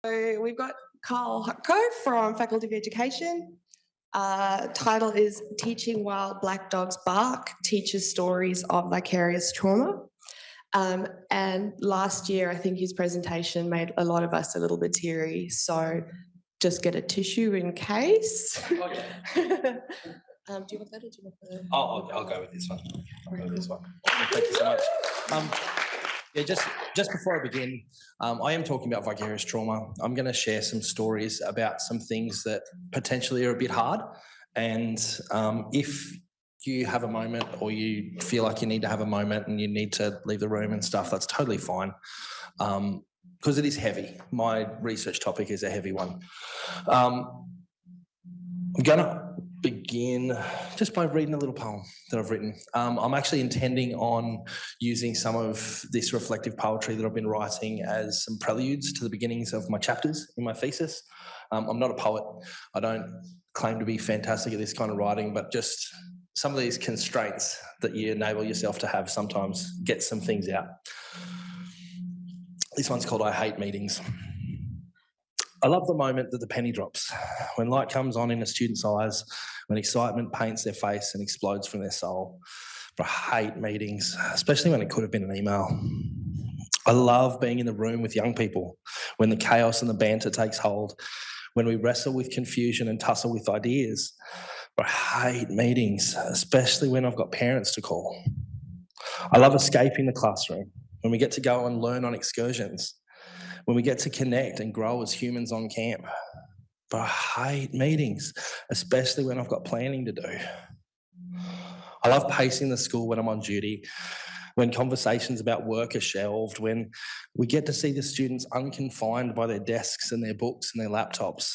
So we've got Carl Hotko from Faculty of Education. Title is Teaching While Black Dogs Bark, Teachers' Stories of Vicarious Trauma. And last year, I think his presentation made a lot of us a little bit teary, so just get a tissue in case. Oh, yeah. Do you want that or do you want the... I'll go with this one. Thank you so much. Yeah, just before I begin, I am talking about vicarious trauma. I'm going to share some stories about some things that potentially are a bit hard. And if you have a moment or you feel like you need to have a moment and you need to leave the room and stuff, that's totally fine. Because it is heavy. My research topic is a heavy one. I'm going to begin just by reading a little poem that I've written. I'm actually intending on using some of this reflective poetry that I've been writing as some preludes to the beginnings of my chapters in my thesis. I'm not a poet. I don't claim to be fantastic at this kind of writing, but just some of these constraints that you enable yourself to have sometimes get some things out. This one's called I Hate Meetings. I love the moment that the penny drops, when light comes on in a student's eyes, when excitement paints their face and explodes from their soul. But I hate meetings, especially when it could have been an email. I love being in the room with young people, when the chaos and the banter takes hold, when we wrestle with confusion and tussle with ideas. But I hate meetings, especially when I've got parents to call. I love escaping the classroom, when we get to go and learn on excursions, when we get to connect and grow as humans on camp. But I hate meetings, especially when I've got planning to do. I love pacing the school when I'm on duty, when conversations about work are shelved, when we get to see the students unconfined by their desks and their books and their laptops.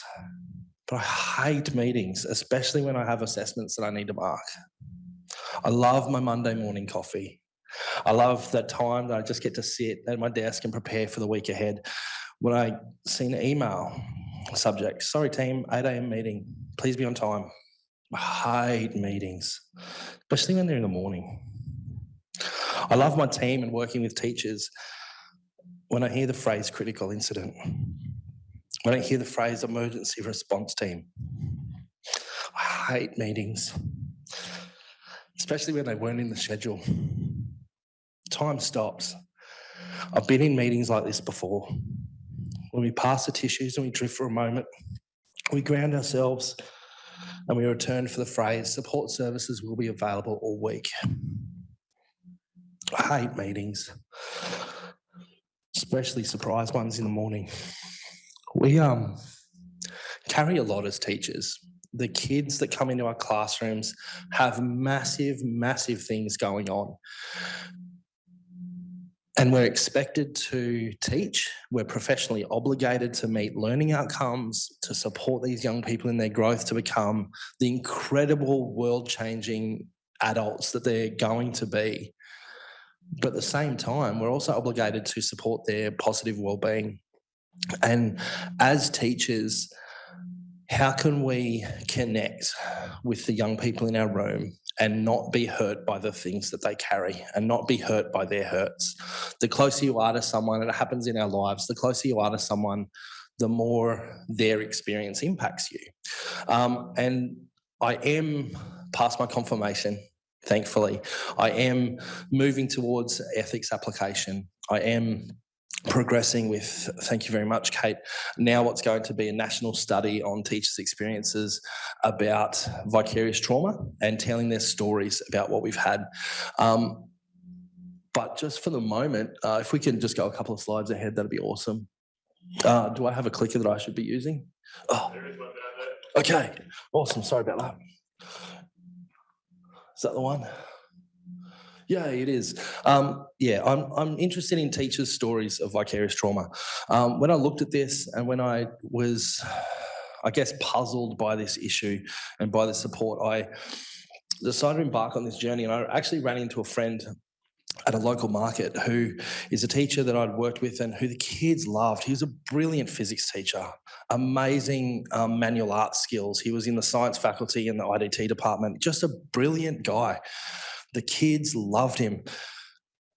But I hate meetings, especially when I have assessments that I need to mark. I love my Monday morning coffee. I love that time that I just get to sit at my desk and prepare for the week ahead. When I see an email subject, sorry team, 8 a.m. meeting, please be on time. I hate meetings, especially when they're in the morning. I love my team and working with teachers when I hear the phrase critical incident, when I hear the phrase emergency response team. I hate meetings, especially when they weren't in the schedule. Time stops. I've been in meetings like this before. When we pass the tissues and we drift for a moment, we ground ourselves and we return for the phrase, support services will be available all week. I hate meetings, especially surprise ones in the morning. We carry a lot as teachers. The kids that come into our classrooms have massive, massive things going on. And we're expected to teach. We're professionally obligated to meet learning outcomes, to support these young people in their growth to become the incredible world-changing adults that they're going to be. But at the same time, we're also obligated to support their positive well-being. And as teachers, how can we connect with the young people in our room and not be hurt by the things that they carry and not be hurt by their hurts? The closer you are to someone, and it happens in our lives, the closer you are to someone, the more their experience impacts you. And I am past my confirmation, thankfully. I am moving towards ethics application. I am progressing with, thank you very much, Kate, now what's going to be a national study on teachers' experiences about vicarious trauma and telling their stories about what we've had. But just for the moment, if we can just go a couple of slides ahead, that'd be awesome. Do I have a clicker that I should be using? Oh, okay, awesome, sorry about that. Is that the one? Yeah, it is. I'm interested in teachers' stories of vicarious trauma. When I looked at this and when I was, I guess, puzzled by this issue and by the support, I decided to embark on this journey. And I actually ran into a friend at a local market who is a teacher that I'd worked with and who the kids loved. He was a brilliant physics teacher, amazing manual arts skills. He was in the science faculty and the IDT department, just a brilliant guy. The kids loved him,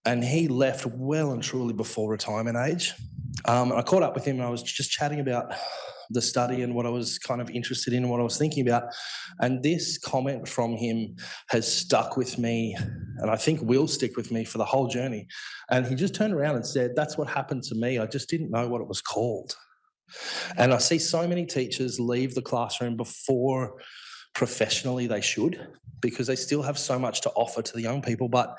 and he left well and truly before retirement age. I caught up with him and I was just chatting about the study and what I was kind of interested in and what I was thinking about. And this comment from him has stuck with me and I think will stick with me for the whole journey. And he just turned around and said, that's what happened to me. I just didn't know what it was called. And I see so many teachers leave the classroom before professionally they should, because they still have so much to offer to the young people. But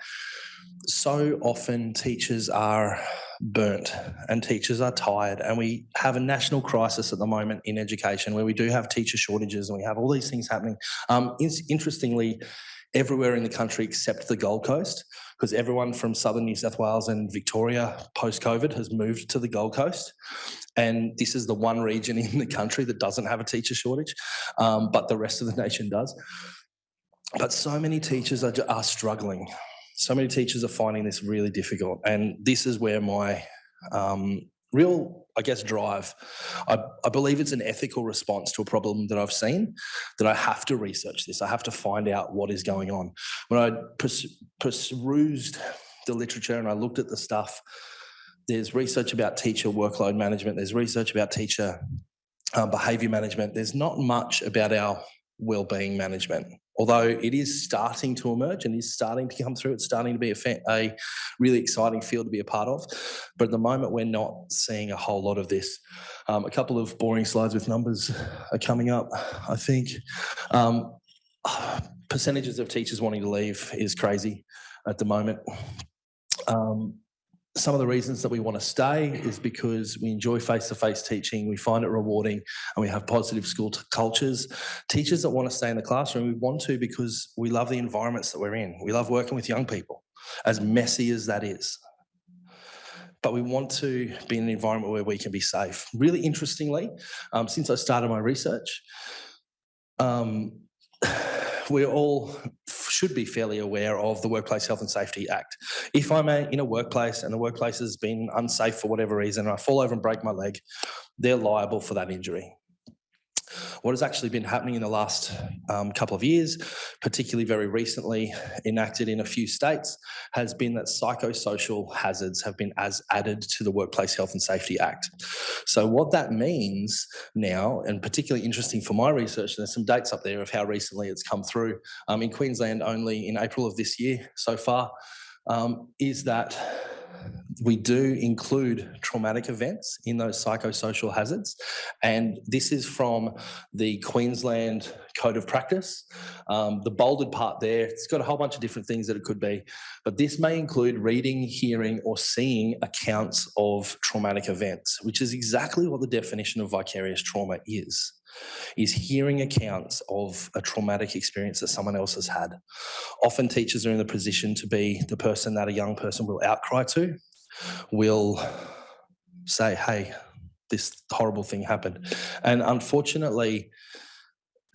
so often teachers are burnt and teachers are tired, and we have a national crisis at the moment in education where we do have teacher shortages and we have all these things happening. Interestingly, everywhere in the country except the Gold Coast, because everyone from southern New South Wales and Victoria post-COVID has moved to the Gold Coast. And this is the one region in the country that doesn't have a teacher shortage, but the rest of the nation does. But so many teachers are struggling. So many teachers are finding this really difficult. And this is where my real, I guess, drive. I believe it's an ethical response to a problem that I've seen, that I have to research this. I have to find out what is going on. When I perused the literature and I looked at the stuff, there's research about teacher workload management. There's research about teacher behaviour management. There's not much about our wellbeing management, although it is starting to emerge and is starting to come through. It's starting to be a really exciting field to be a part of. But at the moment, we're not seeing a whole lot of this. A couple of boring slides with numbers are coming up, I think. Percentages of teachers wanting to leave is crazy at the moment. Some of the reasons that we want to stay is because we enjoy face-to-face teaching, we find it rewarding, and we have positive school cultures. Teachers that want to stay in the classroom, we want to because we love the environments that we're in. We love working with young people, as messy as that is. But we want to be in an environment where we can be safe. Really interestingly, since I started my research, we all should be fairly aware of the Workplace Health and Safety Act. If I'm in a workplace and the workplace has been unsafe for whatever reason and I fall over and break my leg, they're liable for that injury. What has actually been happening in the last couple of years, particularly very recently enacted in a few states, has been that psychosocial hazards have been added to the Workplace Health and Safety Act. So what that means now, and particularly interesting for my research, there's some dates up there of how recently it's come through, in Queensland only in April of this year so far, is that we do include traumatic events in those psychosocial hazards. And this is from the Queensland Code of Practice. The bolded part there, it's got a whole bunch of different things that it could be, but this may include reading, hearing, or seeing accounts of traumatic events, which is exactly what the definition of vicarious trauma is hearing accounts of a traumatic experience that someone else has had. Often teachers are in the position to be the person that a young person will outcry to, will say, hey, this horrible thing happened. And unfortunately,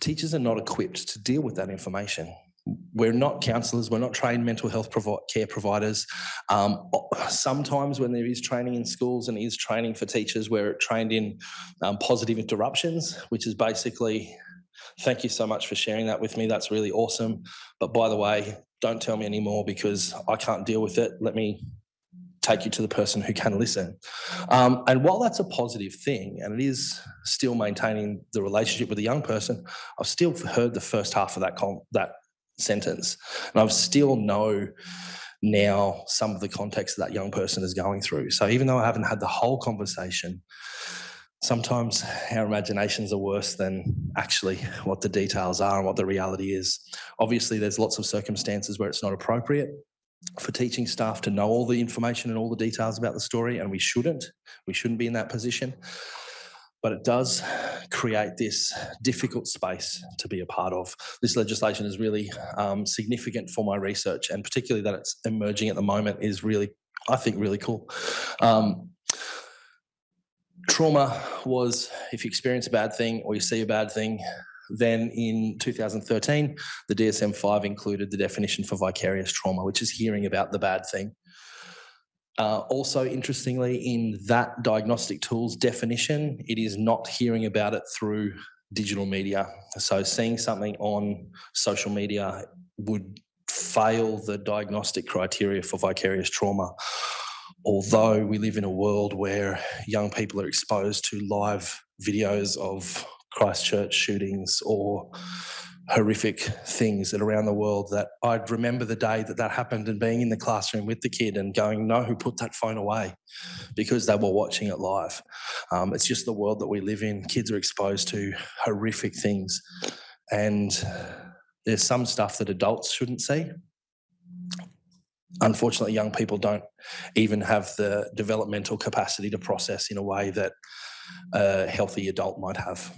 teachers are not equipped to deal with that information. We're not counsellors, we're not trained mental health care providers. Sometimes when there is training in schools and is training for teachers, we're trained in positive interruptions, which is basically, thank you so much for sharing that with me, that's really awesome. But by the way, don't tell me anymore because I can't deal with it. Let me take you to the person who can listen. And while that's a positive thing, and it is still maintaining the relationship with the young person, I've still heard the first half of that sentence. And I still know now some of the context that young person is going through. So even though I haven't had the whole conversation, sometimes our imaginations are worse than actually what the details are and what the reality is. Obviously, there's lots of circumstances where it's not appropriate for teaching staff to know all the information and all the details about the story, and we shouldn't be in that position. But it does create this difficult space to be a part of. This legislation is really significant for my research, and particularly that it's emerging at the moment is really, I think, really cool. Trauma was, if you experience a bad thing or you see a bad thing, then in 2013, the DSM-5 included the definition for vicarious trauma, which is hearing about the bad thing. Also, interestingly, in that diagnostic tools definition, it is not hearing about it through digital media. So seeing something on social media would fail the diagnostic criteria for vicarious trauma. although we live in a world where young people are exposed to live videos of Christchurch shootings or horrific things that are around the world, that I'd remember the day that happened and being in the classroom with the kid and going, no, who put that phone away? Because they were watching it live. It's just the world that we live in. Kids are exposed to horrific things, and there's some stuff that adults shouldn't see. Unfortunately, young people don't even have the developmental capacity to process in a way that a healthy adult might have.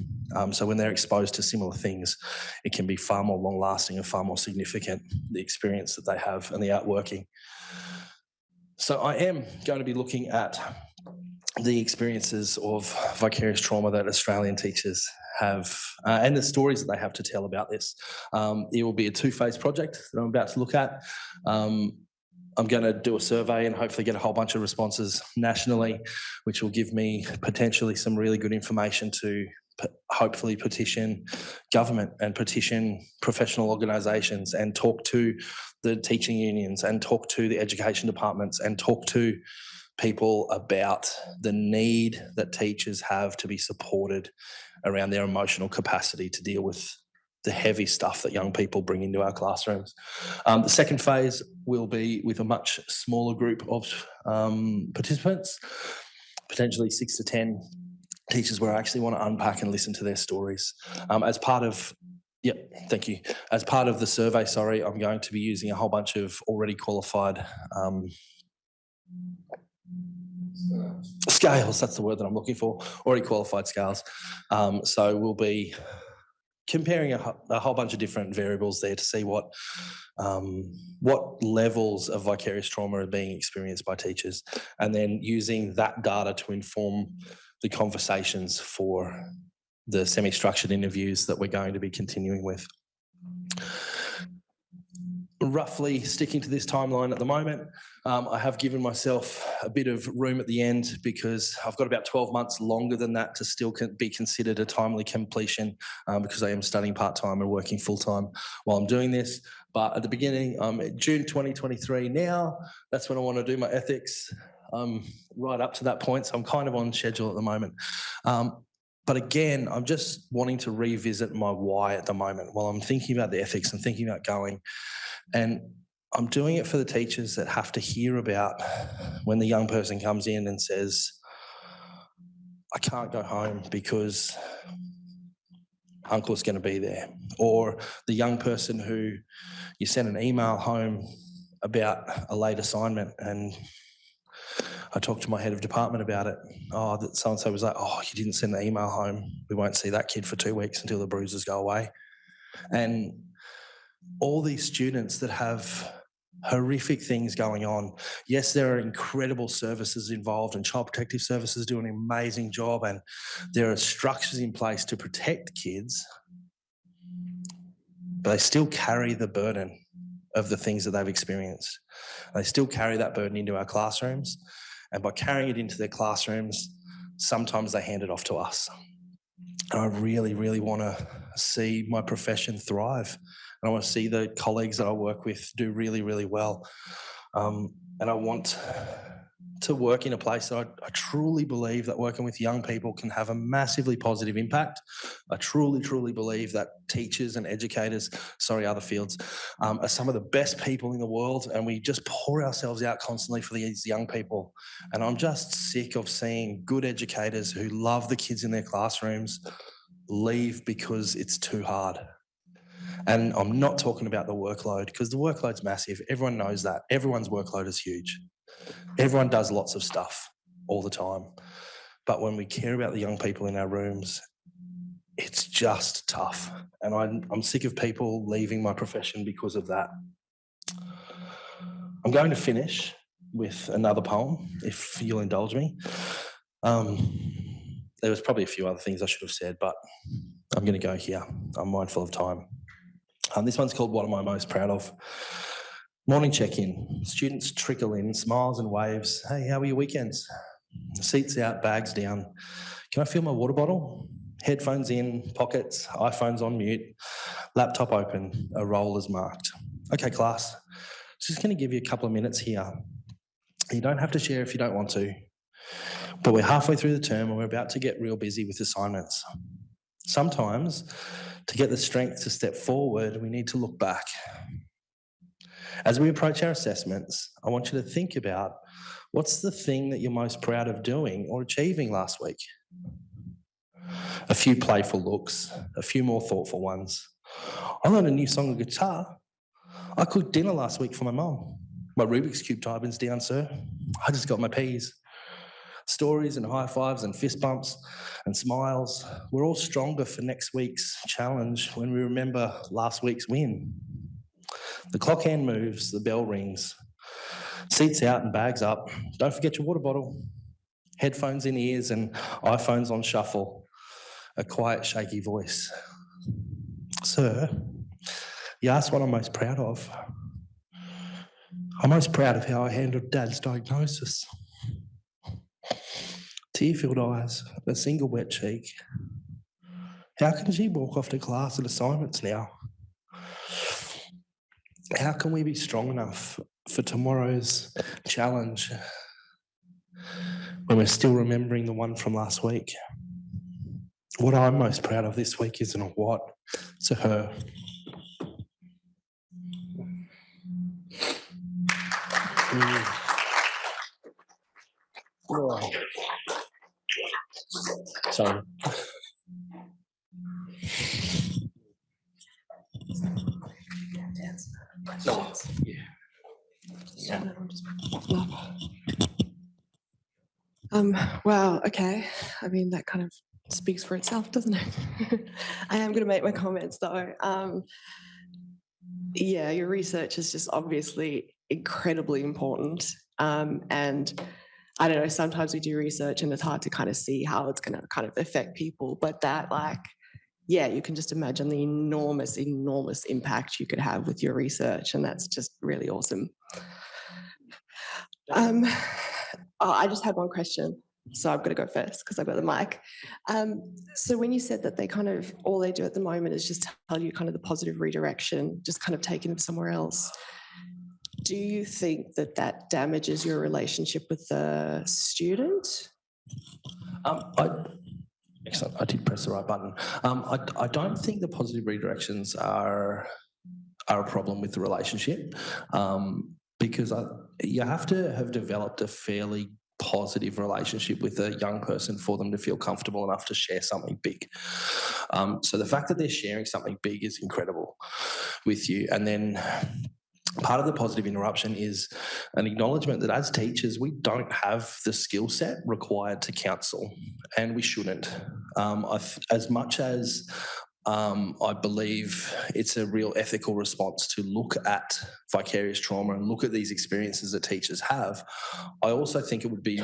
So when they're exposed to similar things, it can be far more long-lasting and far more significant, the experience that they have and the outworking. So I am going to be looking at the experiences of vicarious trauma that Australian teachers have and the stories that they have to tell about this. It will be a two-phase project that I'm about to look at. I'm going to do a survey and hopefully get a whole bunch of responses nationally, which will give me potentially some really good information to hopefully petition government and petition professional organisations and talk to the teaching unions and talk to the education departments and talk to people about the need that teachers have to be supported around their emotional capacity to deal with the heavy stuff that young people bring into our classrooms. The second phase will be with a much smaller group of participants, potentially 6 to 10 teachers, where I actually want to unpack and listen to their stories. As part of As part of the survey, I'm going to be using a whole bunch of already qualified scales. That's the word that I'm looking for. Already qualified scales. So we'll be comparing a whole bunch of different variables there to see what levels of vicarious trauma are being experienced by teachers, and then using that data to inform the conversations for the semi-structured interviews that we're going to be continuing with. Roughly sticking to this timeline at the moment, I have given myself a bit of room at the end because I've got about 12 months longer than that to still be considered a timely completion, because I am studying part-time and working full-time while I'm doing this. But at the beginning, June 2023 now, that's when I want to do my ethics, right up to that point. So I'm kind of on schedule at the moment. But again, I'm just wanting to revisit my why at the moment while I'm thinking about the ethics and thinking about going. And I'm doing it for the teachers that have to hear about when the young person comes in and says, I can't go home because uncle's going to be there. Or the young person who you send an email home about a late assignment and I talked to my head of department about it. Oh, that so-and-so was like, oh, you didn't send the email home. We won't see that kid for 2 weeks until the bruises go away. And all these students that have horrific things going on. Yes, there are incredible services involved and Child Protective Services do an amazing job, and there are structures in place to protect kids, but they still carry the burden of the things that they've experienced. They still carry that burden into our classrooms, and by carrying it into their classrooms, sometimes they hand it off to us. And I really, really want to see my profession thrive. And I want to see the colleagues that I work with do really, really well. And I want to work in a place that I truly believe that working with young people can have a massively positive impact. I truly, truly believe that teachers and educators, other fields, are some of the best people in the world, and we just pour ourselves out constantly for these young people. And I'm just sick of seeing good educators who love the kids in their classrooms leave because it's too hard. And I'm not talking about the workload, because the workload's massive. Everyone knows that. Everyone's workload is huge. Everyone does lots of stuff all the time. But when we care about the young people in our rooms, it's just tough. And I'm sick of people leaving my profession because of that. I'm going to finish with another poem, if you'll indulge me. There was probably a few other things I should have said, but I'm going to go here. I'm mindful of time. This one's called What Am I Most Proud Of? Morning check-in. Students trickle in, smiles and waves. Hey, how were your weekends? Seats out, bags down. Can I fill my water bottle? Headphones in, pockets, iPhones on mute, laptop open, a roll is marked. Okay, class, just going to give you a couple of minutes here You don't have to share if you don't want to, but we're halfway through the term and we're about to get real busy with assignments. Sometimes, to get the strength to step forward, we need to look back. As we approach our assessments, I want you to think about what's the thing that you're most proud of doing or achieving last week. A few playful looks, a few more thoughtful ones. I learned a new song of guitar. I cooked dinner last week for my mum. My Rubik's Cube tie-bin's down, sir. I just got my P's. Stories and high fives and fist bumps and smiles. We're all stronger for next week's challenge when we remember last week's win. The clock hand moves, the bell rings. Seats out and bags up. Don't forget your water bottle. Headphones in ears and iPhones on shuffle. A quiet, shaky voice. Sir, you asked what I'm most proud of. I'm most proud of how I handled Dad's diagnosis. Tear-filled eyes, a single wet cheek. How can she walk off to class and assignments now? How can we be strong enough for tomorrow's challenge when we're still remembering the one from last week? What I'm most proud of this week isn't a what, it's a her. Oh. Sorry. No. Wow, okay. I mean, that kind of speaks for itself, doesn't it? I am going to make my comments though. Yeah, your research is just obviously incredibly important. And I don't know, sometimes we do research and it's hard to kind of see how it's going to kind of affect people, but that yeah, you can just imagine the enormous, enormous impact you could have with your research, and that's just really awesome. I just had one question, so I'm going to go first because I've got the mic. So when you said that they kind of, all they do at the moment is just tell you kind of the positive redirection, just kind of taking them somewhere else, do you think that that damages your relationship with the student? Excellent. I did press the right button. I don't think the positive redirections are a problem with the relationship, because you have to have developed a fairly positive relationship with a young person for them to feel comfortable enough to share something big. So the fact that they're sharing something big is incredible with you. And then part of the positive interruption is an acknowledgement that as teachers, we don't have the skill set required to counsel, and we shouldn't. As much as I believe it's a real ethical response to look at vicarious trauma and look at these experiences that teachers have, I also think it would be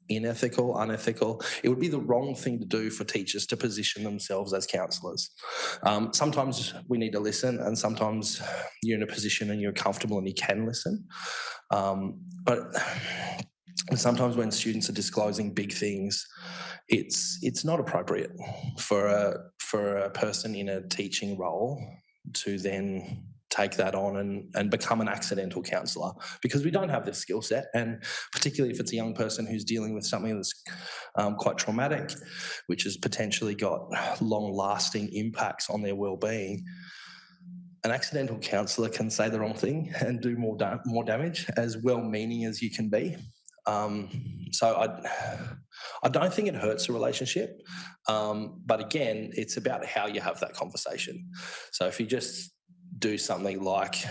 unethical. It would be the wrong thing to do for teachers to position themselves as counsellors. Sometimes we need to listen, and sometimes you're in a position and you're comfortable and you can listen. But sometimes when students are disclosing big things, it's not appropriate for a person in a teaching role to then take that on and become an accidental counsellor, because we don't have this skill set, and particularly if it's a young person who's dealing with something that's quite traumatic, which has potentially got long-lasting impacts on their well-being. An accidental counsellor can say the wrong thing and do more damage, as well-meaning as you can be. So I don't think it hurts a relationship, but again, it's about how you have that conversation. So if you just do something like,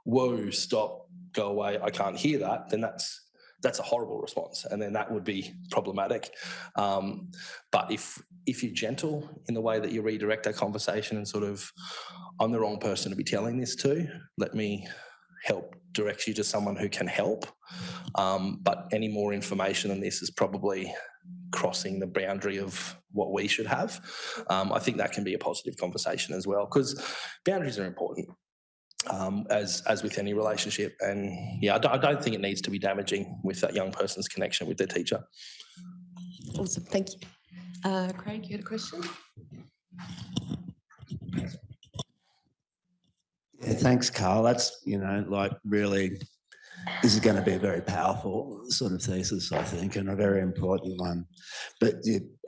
whoa, stop, go away, I can't hear that, then that's a horrible response, and then that would be problematic. But if you're gentle in the way that you redirect that conversation and sort of, I'm the wrong person to be telling this to, let me help direct you to someone who can help. But any more information than this is probably crossing the boundary of what we should have. I think that can be a positive conversation as well, because boundaries are important, as with any relationship. And yeah, I don't think it needs to be damaging with that young person's connection with their teacher. Awesome, thank you. Craig, you had a question? Yeah, thanks, Carl. That's, really This is going to be a very powerful sort of thesis, I think, and a very important one. But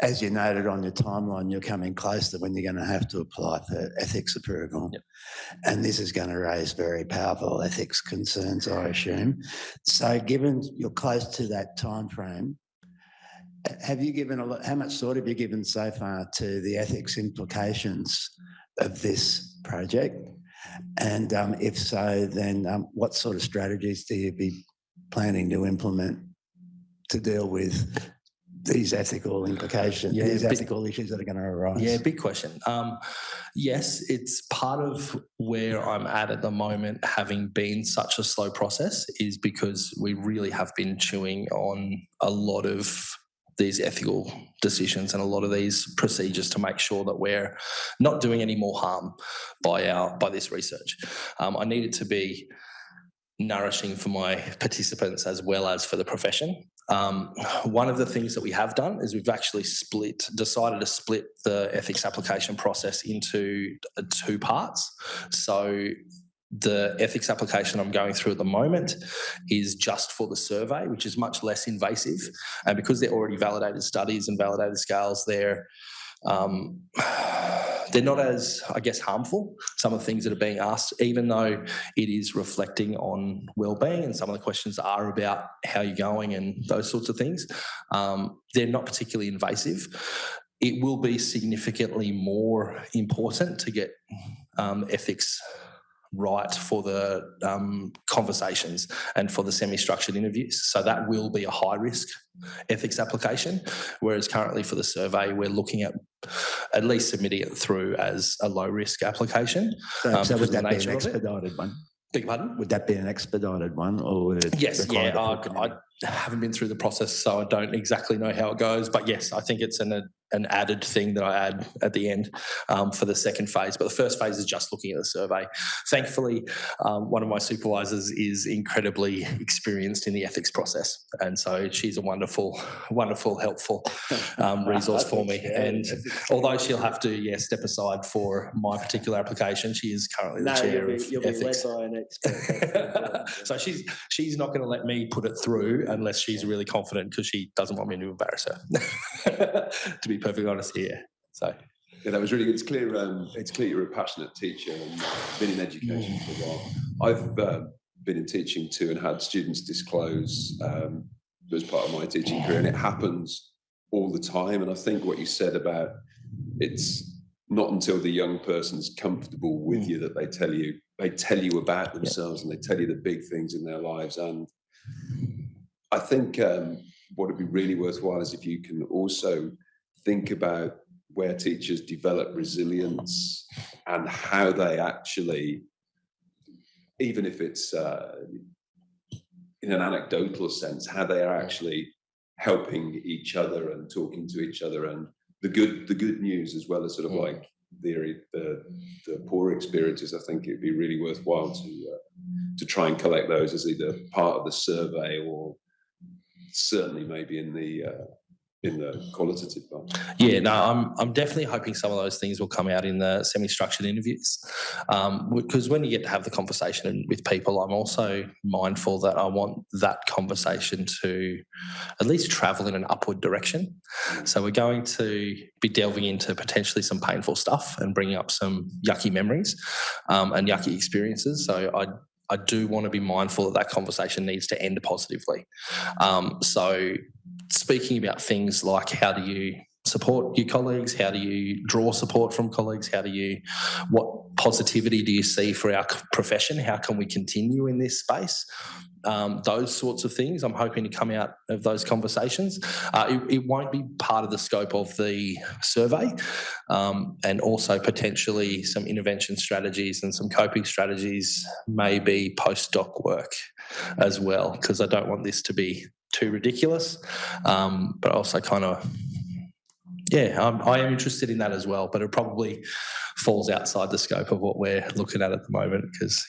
as you noted on your timeline, you're coming close to when you're going to have to apply for ethics approval. Yep. And this is going to raise very powerful ethics concerns, I assume. So given you're close to that time frame, have you given how much thought have you given so far to the ethics implications of this project? And if so, then what sort of strategies do you be planning to implement to deal with these ethical implications, these ethical issues that are going to arise? Yeah, big question. Yes, it's part of where I'm at the moment, having been such a slow process, is because we really have been chewing on a lot of these ethical decisions and a lot of these procedures to make sure that we're not doing any more harm by this research. I need it to be nourishing for my participants as well as for the profession. One of the things that we have done is we've actually decided to split the ethics application process into two parts. So the ethics application I'm going through at the moment is just for the survey, which is much less invasive. And because they're already validated studies and validated scales, they're not as, I guess, harmful, some of the things that are being asked, even though it is reflecting on wellbeing and some of the questions are about how you're going and those sorts of things. They're not particularly invasive. It will be significantly more important to get ethics right for the conversations and for the semi-structured interviews. So that will be a high-risk ethics application, whereas currently for the survey, we're looking at least submitting it through as a low-risk application. So would that be an expedited one? Beg your pardon? Would that be an expedited one, or would it? Yes, yeah. I haven't been through the process, so I don't exactly know how it goes. But yes, I think it's an added thing that I add at the end for the second phase. But the first phase is just looking at the survey. Thankfully, one of my supervisors is incredibly experienced in the ethics process, and so she's a wonderful, helpful resource for me. And although she'll have to step aside for my particular application, she is currently the chair of ethics. Be led by an expert. So she's not going to let me put it through unless she's really confident, because she doesn't want me to embarrass her. To be perfectly honest here. So yeah, that was really good. It's clear you're a passionate teacher and been in education for a while. I've been in teaching too and had students disclose as part of my teaching career, and it happens all the time. And I think what you said about it's not until the young person's comfortable with you that they tell you about themselves and they tell you the big things in their lives. And I think what would be really worthwhile is if you can also think about where teachers develop resilience and how they actually, even if it's in an anecdotal sense, how they are actually helping each other and talking to each other, and the good news as well as sort of like the poor experiences. I think it'd be really worthwhile to try and collect those as either part of the survey or certainly maybe in the qualitative part. Yeah, no, I'm definitely hoping some of those things will come out in the semi-structured interviews, because when you get to have the conversation with people, I'm also mindful that I want that conversation to at least travel in an upward direction. So we're going to be delving into potentially some painful stuff and bringing up some yucky memories and yucky experiences. So I do want to be mindful that conversation needs to end positively. So speaking about things like how do you support your colleagues, how do you draw support from colleagues, what positivity do you see for our profession, how can we continue in this space, those sorts of things I'm hoping to come out of those conversations. It won't be part of the scope of the survey, and also potentially some intervention strategies and some coping strategies, maybe postdoc work as well, because I don't want this to be too ridiculous, but also kind of, I am interested in that as well, but it probably falls outside the scope of what we're looking at the moment, because,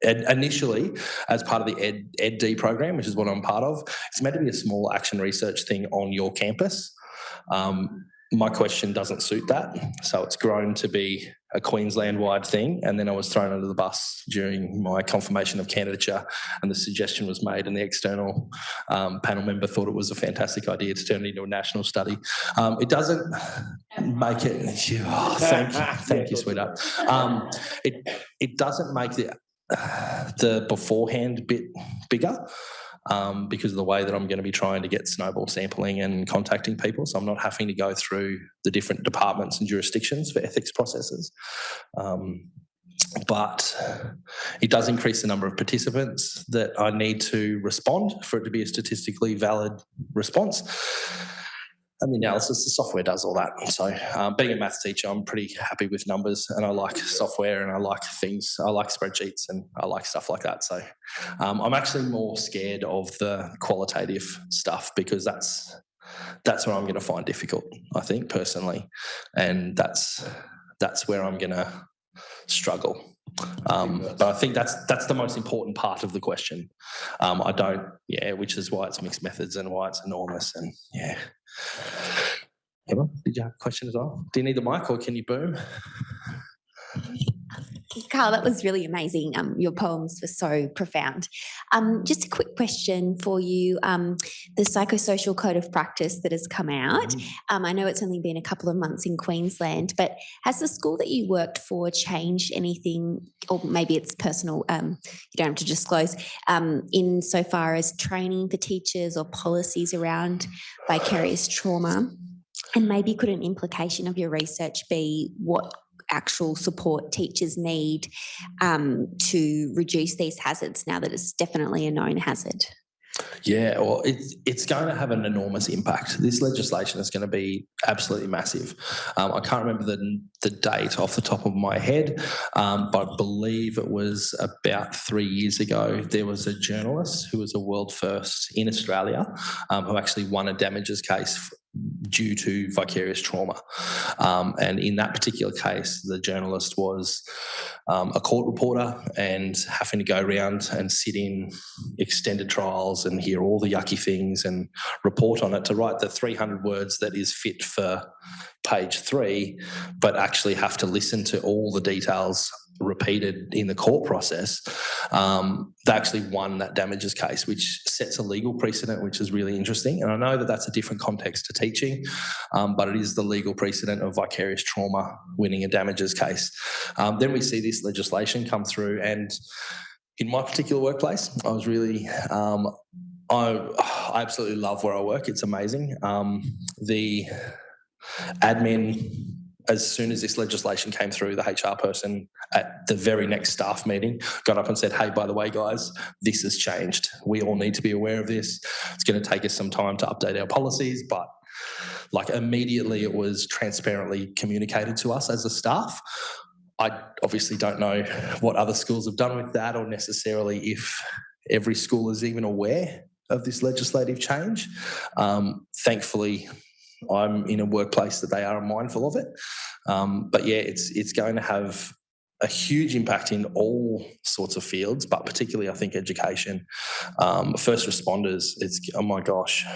initially, as part of the EdD program, which is what I'm part of, it's meant to be a small action research thing on your campus. my question doesn't suit that. So it's grown to be a Queensland-wide thing. And then I was thrown under the bus during my confirmation of candidature, and the suggestion was made, and the external panel member thought it was a fantastic idea to turn it into a national study. It doesn't make it... Oh, thank you, sweetheart. It doesn't make the beforehand bit bigger. Because of the way that I'm going to be trying to get snowball sampling and contacting people. So I'm not having to go through the different departments and jurisdictions for ethics processes. But it does increase the number of participants that I need to respond for it to be a statistically valid response. And the analysis, the software does all that. So being a maths teacher, I'm pretty happy with numbers, and I like software, and I like things. I like spreadsheets, and I like stuff like that. So I'm actually more scared of the qualitative stuff, because that's what I'm going to find difficult, I think, personally. And that's where I'm going to struggle. But I think that's the most important part of the question. Which is why it's mixed methods and why it's enormous. And yeah. Emma, did you have a question as well? Do you need the mic, or can you boom? Carl, that was really amazing. Your poems were so profound. Just a quick question for you. The psychosocial code of practice that has come out, I know it's only been a couple of months in Queensland, but has the school that you worked for changed anything, or maybe it's personal, you don't have to disclose, in so far as training for teachers or policies around vicarious trauma? And maybe could an implication of your research be what actual support teachers need to reduce these hazards, now that it's definitely a known hazard? Yeah, well, it's going to have an enormous impact. This legislation is going to be absolutely massive. I can't remember the date off the top of my head, but I believe it was about 3 years ago. There was a journalist who was a world first in Australia who actually won a damages case due to vicarious trauma. And in that particular case, the journalist was a court reporter and having to go around and sit in extended trials and hear all the yucky things and report on it, to write the 300 words that is fit for page 3, but actually have to listen to all the details repeated in the court process. They actually won that damages case, which sets a legal precedent, which is really interesting. And I know that that's a different context to teaching, but it is the legal precedent of vicarious trauma winning a damages case. Then we see this legislation come through, and in my particular workplace, I was really... I absolutely love where I work. It's amazing. The admin, as soon as this legislation came through, the HR person at the very next staff meeting got up and said, hey, by the way, guys, this has changed. We all need to be aware of this. It's going to take us some time to update our policies, but like immediately it was transparently communicated to us as a staff. I obviously don't know what other schools have done with that, or necessarily if every school is even aware of this legislative change. Thankfully, I'm in a workplace that they are mindful of it. But yeah, it's going to have a huge impact in all sorts of fields, but particularly I think education. First responders, oh my gosh,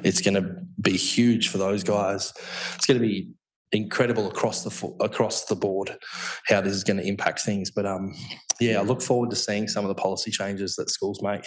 it's going to be huge for those guys. It's going to be incredible across the board how this is going to impact things. But yeah, I look forward to seeing some of the policy changes that schools make.